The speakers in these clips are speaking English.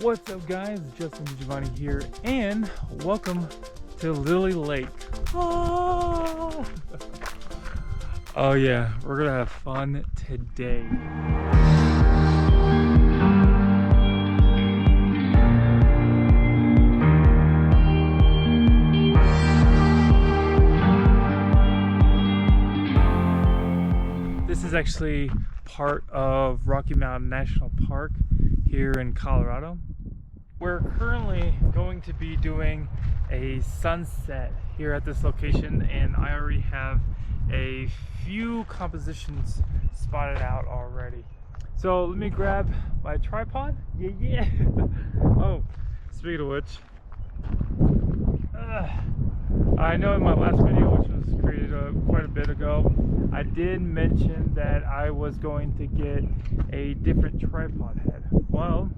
What's up guys, Justin Giovanni here, and welcome to Lily Lake. Oh, oh yeah, we're gonna have fun today. This is actually part of Rocky Mountain National Park here in Colorado. We're currently going to be doing a sunset here at this location, and I already have a few compositions spotted out already. So let me grab my tripod. Yeah. Oh, speaking of which, I know in my last video, which was created quite a bit ago, I did mention that I was going to get a different tripod head. Well,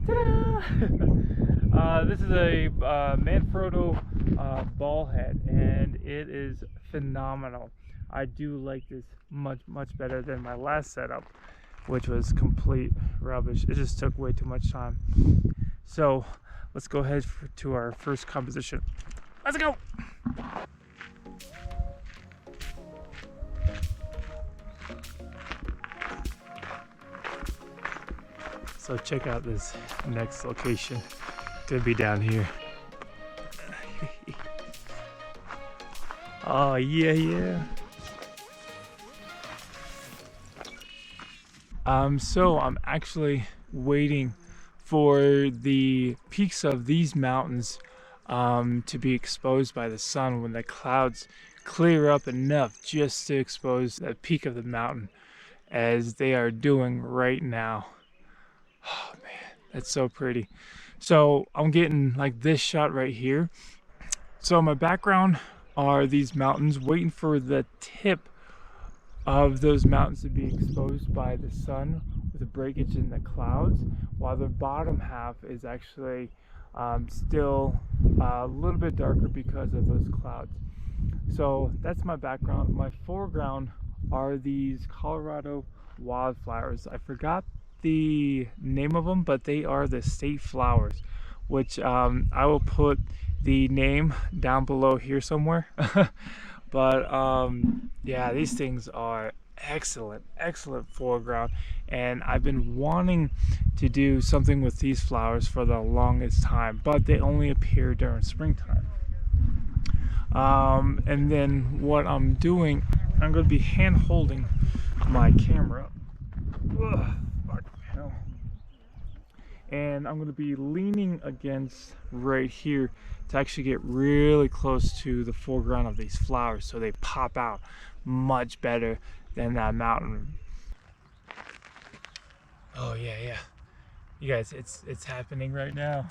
ta-da! This is a Manfrotto ball head, and it is phenomenal. I do like this much better than my last setup, which was complete rubbish. It just took way too much time. So let's go ahead to our first composition. Let's go! So check out this next location. Gonna be down here. Oh yeah. So I'm actually waiting for the peaks of these mountains to be exposed by the sun when the clouds clear up enough just to expose the peak of the mountain, as they are doing right now. Oh man, that's so pretty. So I'm getting like this shot right here. So my background are these mountains, waiting for the tip of those mountains to be exposed by the sun with the breakage in the clouds, while the bottom half is actually still a little bit darker because of those clouds. So that's my background. My foreground are these Colorado wildflowers. I forgot the name of them, but they are the state flowers, which I will put the name down below here somewhere. But yeah, these things are excellent foreground, and I've been wanting to do something with these flowers for the longest time, but they only appear during springtime. And then what I'm doing, I'm going to be hand holding my camera. And I'm going to be leaning against right here to actually get really close to the foreground of these flowers, so they pop out much better than that mountain. Oh yeah, you guys, it's happening right now.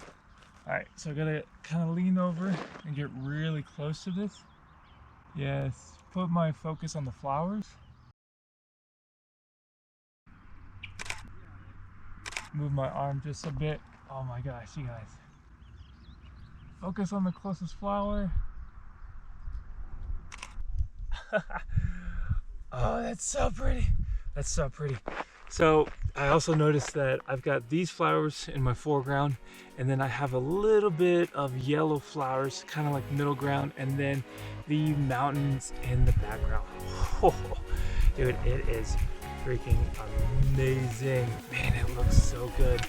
All right, so I gotta kind of lean over and get really close to this. Yes, put my focus on the flowers. Move my arm just a bit. Oh my gosh, you guys. Focus on the closest flower. Oh, that's so pretty. That's so pretty. So I also noticed that I've got these flowers in my foreground, and then I have a little bit of yellow flowers, kind of like middle ground, and then the mountains in the background. Oh, dude, it is freaking amazing. Man, it looks so good.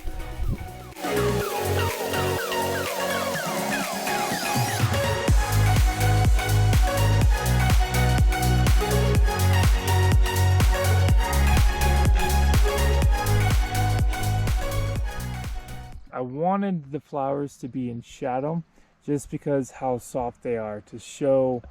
I wanted the flowers to be in shadow just because how soft they are, to show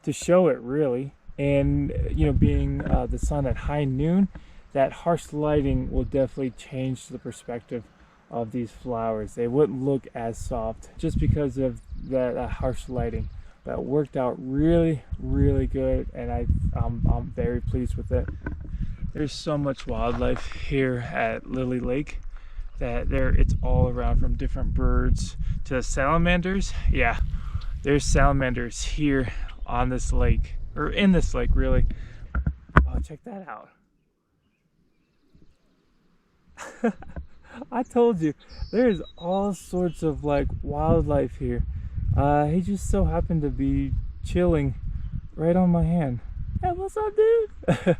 it really. And you know, being the sun at high noon, that harsh lighting will definitely change the perspective of these flowers. They wouldn't look as soft just because of that harsh lighting. But it worked out really good, and I'm very pleased with it. There's so much wildlife here at Lily Lake that it's all around, from different birds to salamanders. Yeah, there's salamanders here on this lake, or in this lake really. Oh, check that out. I told you, there's all sorts of like wildlife here. He just so happened to be chilling right on my hand. Hey, what's up, dude?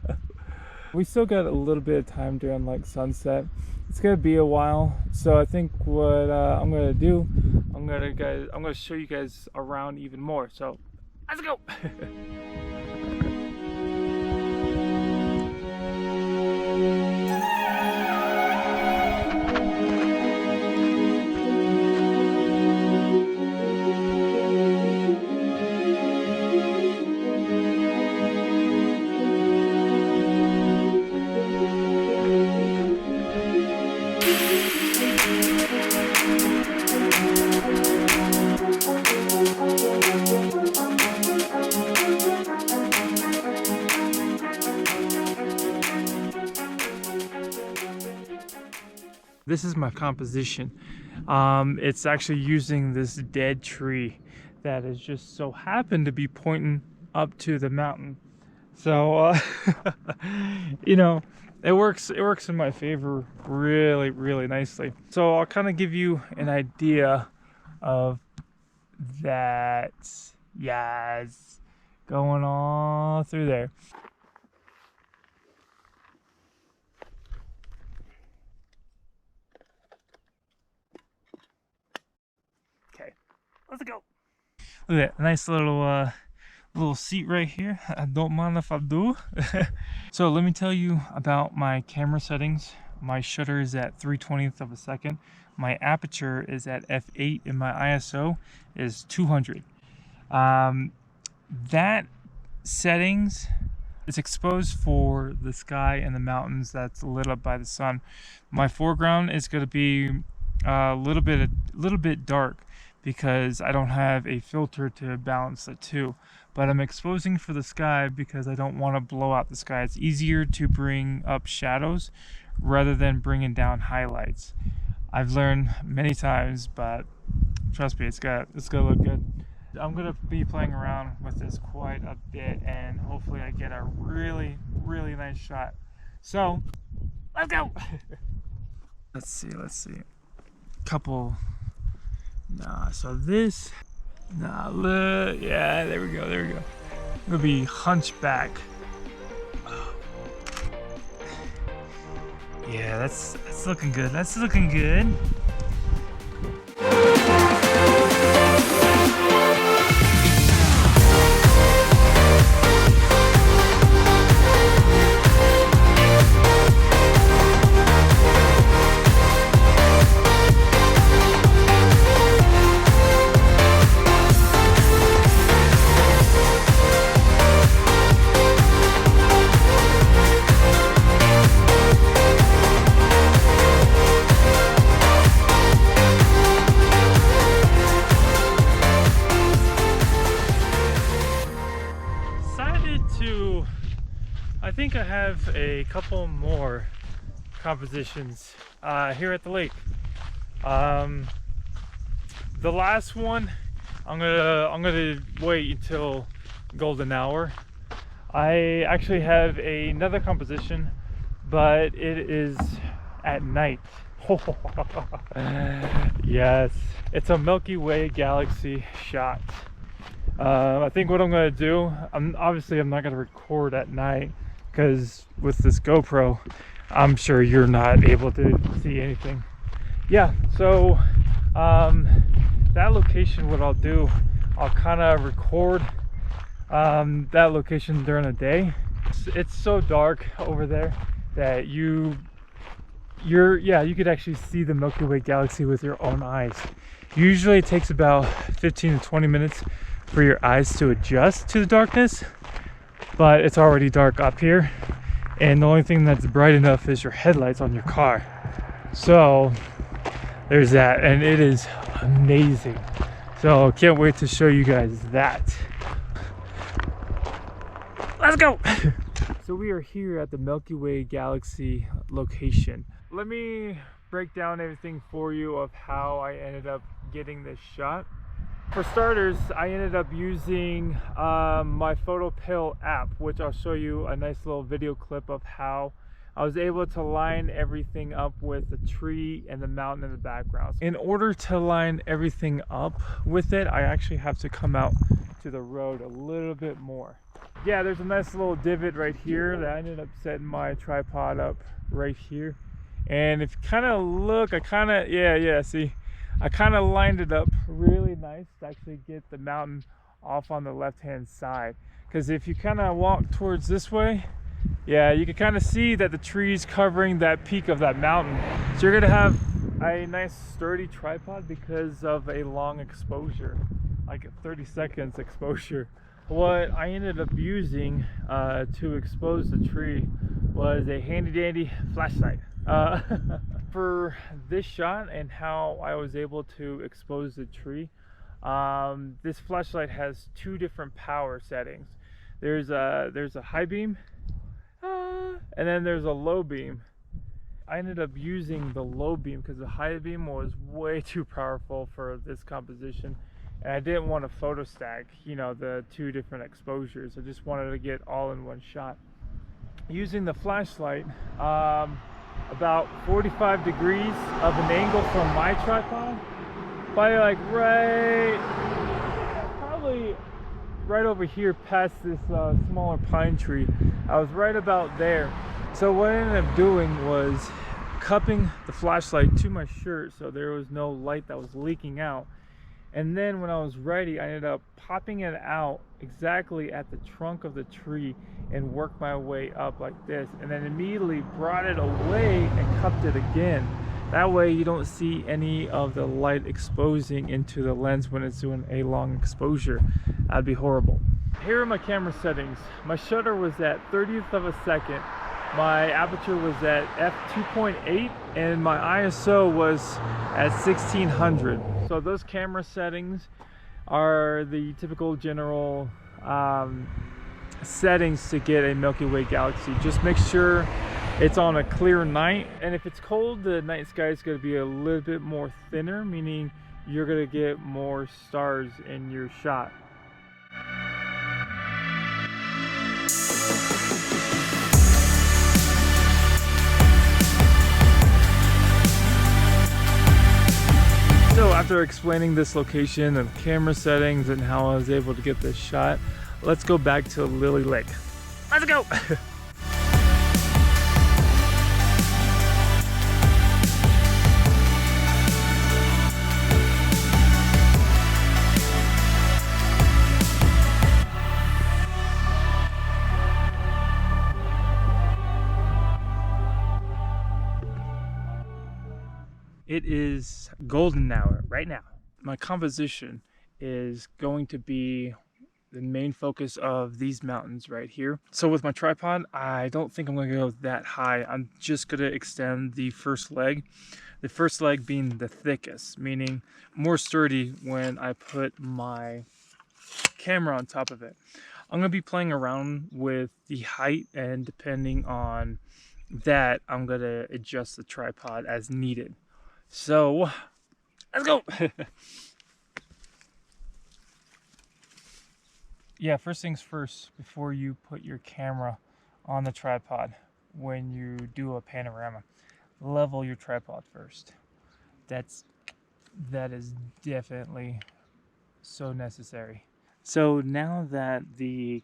We still got a little bit of time during like sunset. It's gonna be a while, so I think what I'm gonna do, I'm gonna show you guys around even more. So let's go. This is my composition. It's actually using this dead tree that is just so happened to be pointing up to the mountain. So, you know, it works in my favor really, really nicely. So I'll kind of give you an idea of that. Yes, going all through there. Let's go. Look at that nice little seat right here. I don't mind if I do. So let me tell you about my camera settings. My shutter is at 3/20th of a second. My aperture is at f8 and my ISO is 200. That settings is exposed for the sky and the mountains that's lit up by the sun. My foreground is going to be a little bit dark, because I don't have a filter to balance the two. But I'm exposing for the sky because I don't want to blow out the sky. It's easier to bring up shadows rather than bringing down highlights. I've learned many times, but trust me, it's gonna look good. I'm gonna be playing around with this quite a bit, and hopefully I get a really, really nice shot. So, let's go. Let's see. Couple. Nah, so this, look, yeah, there we go. I'm gonna be hunchback. Yeah, that's looking good. I think I have a couple more compositions here at the lake. The last one, I'm gonna wait until golden hour. I actually have another composition, but it is at night. Yes, it's a Milky Way galaxy shot. I think what I'm gonna do, I'm not gonna record at night, because with this GoPro, I'm sure you're not able to see anything. Yeah, so that location, what I'll do, I'll kind of record that location during the day. It's so dark over there that you could actually see the Milky Way galaxy with your own eyes. Usually it takes about 15 to 20 minutes for your eyes to adjust to the darkness, but it's already dark up here, and the only thing that's bright enough is your headlights on your car. So there's that, and it is amazing. So can't wait to show you guys that. Let's go. So we are here at the Milky Way galaxy location. Let me break down everything for you of how I ended up getting this shot. For starters, I ended up using my PhotoPill app, which I'll show you a nice little video clip of how I was able to line everything up with the tree and the mountain in the background. In order to line everything up with it, I actually have to come out to the road a little bit more. Yeah, there's a nice little divot right here that I ended up setting my tripod up right here. And if you kind of look, I kind of, see, I kind of lined it up really nice to actually get the mountain off on the left-hand side. Because if you kind of walk towards this way, yeah, you can kind of see that the trees covering that peak of that mountain. So you're gonna have a nice sturdy tripod because of a long exposure, like a 30 seconds exposure. What I ended up using to expose the tree was a handy dandy flashlight. For this shot and how I was able to expose the tree, this flashlight has two different power settings. There's a high beam, and then there's a low beam. I ended up using the low beam because the high beam was way too powerful for this composition, and I didn't want to photo stack, you know, the two different exposures. I just wanted to get all in one shot. Using the flashlight, about 45 degrees of an angle from my tripod, probably like probably right over here past this smaller pine tree. I was right about there. So what I ended up doing was cupping the flashlight to my shirt so there was no light that was leaking out. And then when I was ready, I ended up popping it out exactly at the trunk of the tree and worked my way up like this, and then immediately brought it away and cupped it again. That way you don't see any of the light exposing into the lens when it's doing a long exposure. That'd be horrible. Here are my camera settings. My shutter was at 30th of a second. My aperture was at f2.8 and my ISO was at 1600. So those camera settings are the typical general settings to get a Milky Way galaxy. Just make sure it's on a clear night, and if it's cold, the night sky is going to be a little bit more thinner, meaning you're going to get more stars in your shot. So after explaining this location and camera settings and how I was able to get this shot, let's go back to Lily Lake. Let's go! It is golden hour right now. My composition is going to be the main focus of these mountains right here. So with my tripod, I don't think I'm going to go that high. I'm just going to extend the first leg being the thickest, meaning more sturdy when I put my camera on top of it. I'm going to be playing around with the height, and depending on that, I'm going to adjust the tripod as needed. So let's go. Yeah, first things first, before you put your camera on the tripod, when you do a panorama, level your tripod first. That is definitely so necessary. So now that the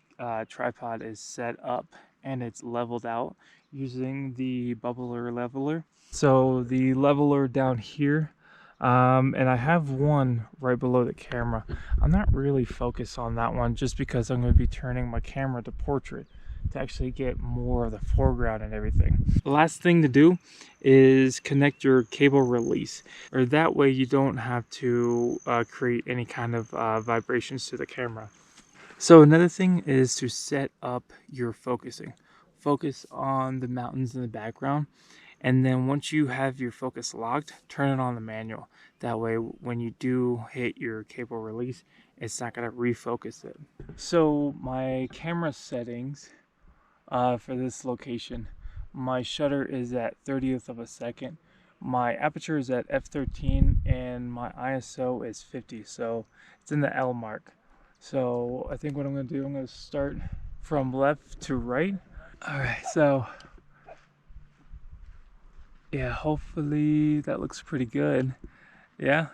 tripod is set up and it's leveled out using the bubbler leveler, so the leveler down here, and I have one right below the camera. I'm not really focused on that one just because I'm going to be turning my camera to portrait to actually get more of the foreground and everything. The last thing to do is connect your cable release, or that way you don't have to create any kind of vibrations to the camera. So another thing is to set up your focusing. Focus on the mountains in the background. And then once you have your focus locked, turn it on the manual. That way, when you do hit your cable release, it's not going to refocus it. So my camera settings for this location, my shutter is at 30th of a second. My aperture is at f13 and my ISO is 50. So it's in the L mark. So I think what I'm going to do, I'm going to start from left to right. All right, so Yeah, hopefully that looks pretty good. Yeah.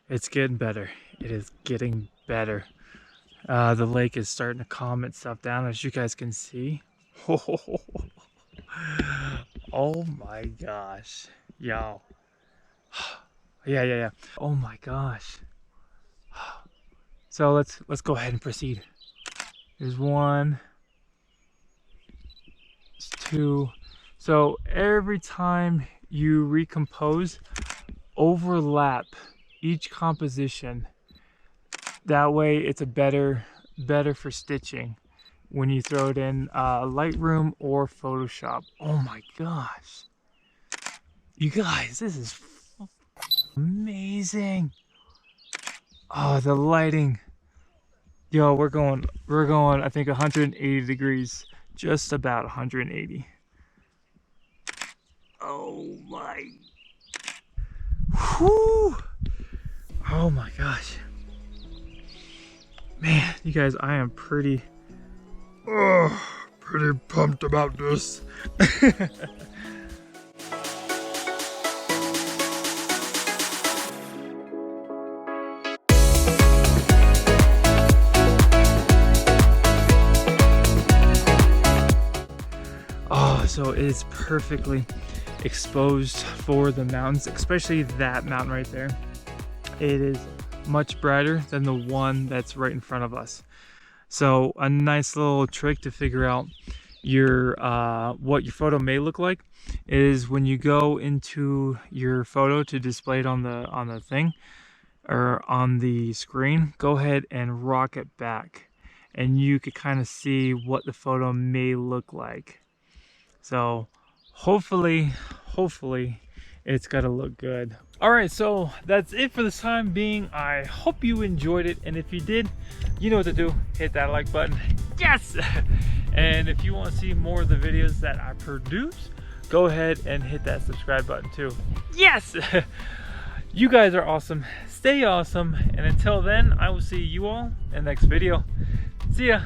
It's getting better. It is getting better. The lake is starting to calm itself down, as you guys can see. Oh my gosh. Yo. Yeah. Oh my gosh. So let's go ahead and proceed. There's one. There's two. So every time you recompose, overlap each composition. That way it's a better for stitching when you throw it in Lightroom or Photoshop. Oh my gosh. You guys, this is amazing. Oh, the lighting. Yo, we're going I think 180 degrees. Just about 180. Oh my. Whew. Oh my gosh. Man, you guys, I am pretty pumped about this. Oh, so it is perfectly exposed for the mountains, especially that mountain right there. It is much brighter than the one that's right in front of us. So a nice little trick to figure out your what your photo may look like is when you go into your photo to display it on the thing or on the screen, go ahead and rock it back and you could kind of see what the photo may look like. So hopefully it's gotta look good. All right, so that's it for the time being. I hope you enjoyed it, and if you did, you know what to do. Hit that like button. Yes. And if you want to see more of the videos that I produce, go ahead and hit that subscribe button too. Yes. You guys are awesome. Stay awesome, and until then, I will see you all in the next video. See ya.